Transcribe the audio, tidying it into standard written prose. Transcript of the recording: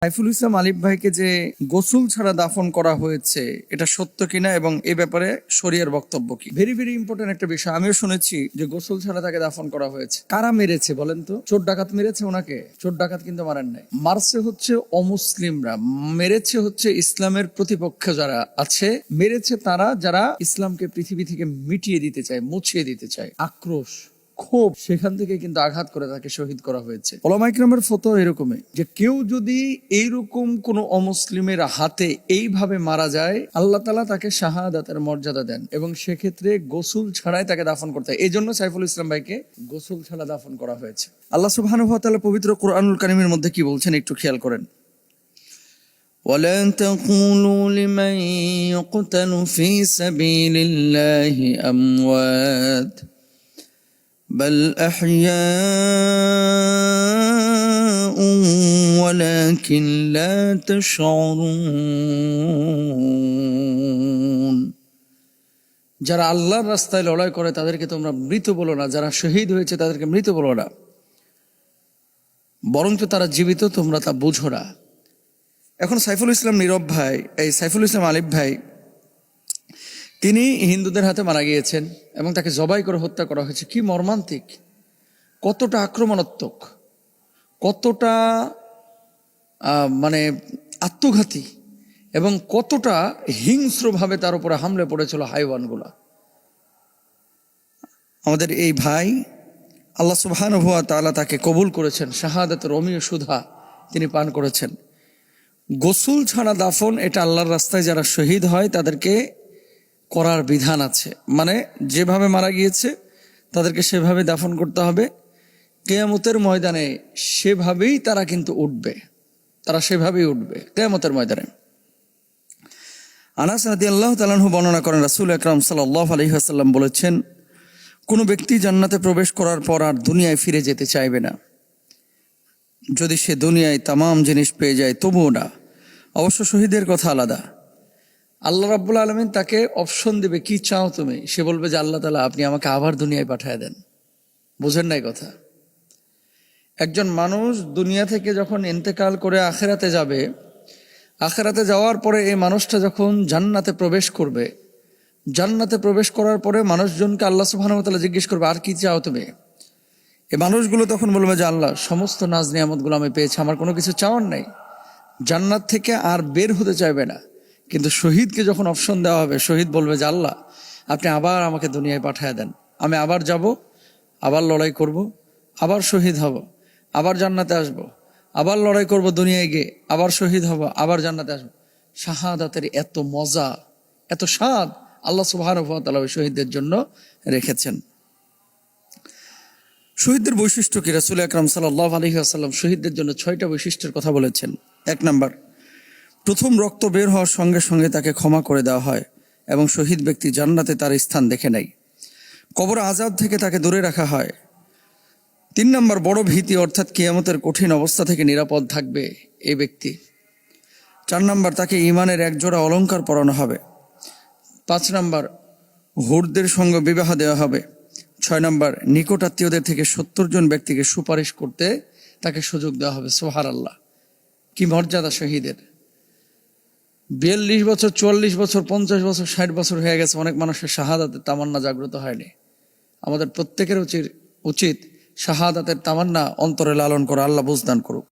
সাইফুল ইসলাম আলিফ ভাইকে যে গোসল ছাড়া দাফন করা হয়েছে এটা সত্য কিনা এবং এ ব্যাপারে শরিয়ার বক্তব্য কি? ভেরি ভেরি ইম্পর্টেন্ট একটা বিষয়। আমিও শুনেছি যে গোসল ছাড়া তাকে দাফন করা হয়েছে। কারা মেরেছে বলেন তো? চোর ডাকাত মেরেছে ওনাকে? চোর ডাকাত কিন্তু মারেন নাই। মারছে হচ্ছে অমুসলিমরা, মেরেছে হচ্ছে ইসলামের প্রতিপক্ষ যারা আছে, মেরেছে তারা যারা ইসলামকে পৃথিবী থেকে মিটিয়ে দিতে চায়, মুছিয়ে দিতে চায়। আক্রোশ, ক্ষোভ, সেখান থেকে কিন্তু আঘাত করে তাকে শহীদ করা হয়েছে। ওলামা ইকরামের ফতোয়া এরকমই যে কেউ যদি এইরকম কোন অমুসলিমের হাতে এইভাবে মারা যায়, আল্লাহ তাআলা তাকে শাহাদাতের মর্যাদা দেন এবং সেক্ষেত্রে গোসল ছাড়াই তাকে দাফন করতে হয়। এই জন্য সাইফুল ইসলাম ভাইকে গোসল ছাড়া দাফন করা হয়েছে। আল্লাহ সুবহানাহু ওয়া তাআলা পবিত্র কুরআনুল কারীমের মধ্যে কি বলছেন একটু খেয়াল করেন। وَلَا تَقُولُوا لِمَن يُقْتَلُ فِي سَبِيلِ اللَّهِ أَمْوَاتٌ بل أحياء ولكن لا تشعرون। যারা আল্লাহর রাস্তায় লড়াই করে তাদেরকে তোমরা মৃত বলো না, যারা শহীদ হয়েছে তাদেরকে মৃত বলো না, বরঞ্চ তারা জীবিত, তোমরা তা বুঝো না। এখন সাইফুল ইসলাম নীরব ভাই, এই সাইফুল ইসলাম আলিফ ভাই, তিনি হিন্দুদের হাতে মারা গিয়েছেন এবং তাকে জবাই করে হত্যা করা হয়েছে। কি মর্মান্তিক, কতটা আক্রমণাত্মক, কতটা মানে আত্মঘাতী এবং কতটা হিংস্রভাবে তার উপরে হামলে পড়েছিল হাইওয়ানগুলা। আমাদের এই ভাই, আল্লাহ সুবহানাহু ওয়া তাআলা তাকে কবুল করেছেন, শাহাদাতের অমীয় সুধা তিনি পান করেছেন। গোসল ছাড়া দাফন, এটা আল্লাহর রাস্তায় যারা শহীদ হয় তাদেরকে করার বিধান আছে। মানে যেভাবে মারা গিয়েছে তাদেরকে সেভাবে দাফন করতে হবে। কিয়ামতের ময়দানে সেভাবেই তারা কিন্তু উঠবে, তারা সেভাবেই উঠবে কিয়ামতের ময়দানে। আনাস রাদিয়াল্লাহু তাআলা আনহু বর্ণনা করেন, রাসূল আকরাম সাল্লাল্লাহু আলাইহি ওয়াসাল্লাম বলেছেন, কোনো ব্যক্তি জান্নাতে প্রবেশ করার পর আর দুনিয়ায় ফিরে যেতে চাইবে না। যদি সে দুনিয়ায় তামাম জিনিস পেয়ে যায় তবুও না। অবশ্য শহীদের কথা আলাদা। আল্লাহ রাব্বুল আলামিন তাকে অপশন দেবে, কি চাও তুমি? সে বলবে যে আল্লাহ তাআলা আপনি আমাকে আবার দুনিয়ায় পাঠিয়ে দেন। বুঝেন নাই কথা? একজন মানুষ দুনিয়া থেকে যখন ইন্তেকাল করে আখিরাতে যাবে, আখিরাতে যাওয়ার পরে এই মানুষটা যখন জান্নাতে প্রবেশ করবে, জান্নাতে প্রবেশ করার পরে মানুষজনকে আল্লাহ সুবহানাহু ওয়া তাআলা জিজ্ঞেস করবে, আর কি চাও তুমি? এই মানুষগুলো তখন বলবে যে আল্লাহ, সমস্ত নাজ নিয়ামতগুলো আমি পেয়েছি, আমার কোনো কিছু চাওয়ার নাই। জান্নাত থেকে আর বের হতে চাইবে না। কিন্তু শহীদকে যখন অপশন দেওয়া হবে, শহীদ বলবে যে আল্লাহ আপনি আবার আমাকে দুনিয়ায় পাঠিয়ে দেন, আমি আবার যাব, আবার লড়াই করব, আবার শহীদ হব, আবার জান্নাতে আসব, আবার লড়াই করব দুনিয়ায় গিয়ে, আবার শহীদ হব, আবার জান্নাতে আসব। শাহাদাতের এত মজা, এত স্বাদ আল্লাহ সুবহানাহু ওয়া তাআলা শহীদদের জন্য রেখেছেন। শহীদদের বৈশিষ্ট্য কি? রাসূল আকরাম সাল্লাল্লাহু আলাইহি ওয়াসাল্লাম শহীদদের জন্য 6টা বৈশিষ্ট্যের কথা বলেছেন। 1 নাম্বার, প্রথম রক্ত বের হওয়ার সঙ্গে সঙ্গে তাকে ক্ষমা করে দেওয়া হয় এবং শহীদ ব্যক্তি জান্নাতে তার স্থান দেখে নেয়। কবর আযাব থেকে তাকে দূরে রাখা হয়। 3 নাম্বার, বড় ভীতি অর্থাৎ কিয়ামতের কঠিন অবস্থা থেকে নিরাপদ থাকবে এই ব্যক্তি। 4 নাম্বার, তাকে ঈমানের এক জোড়া অলংকার পরানো হবে। 5 নাম্বার, হুরদের সঙ্গে বিবাহ দেওয়া হবে। 6 নাম্বার, নিকট আত্মীয়দের থেকে 70 জন ব্যক্তিকে সুপারিশ করতে তাকে সুযোগ দেওয়া হবে। সুবহানাল্লাহ, কি মর্যাদা শহীদের! 42 বছর, 44 বছর, 50 বছর, 60 বছর হয়ে গেছে, অনেক মানুষের শাহাদাতের তামান্না জাগ্রত হয়নি। আমাদের প্রত্যেকের উচিত শাহাদাতের তামান্না অন্তরে লালন করা। আল্লাহ বুঝদান করুক।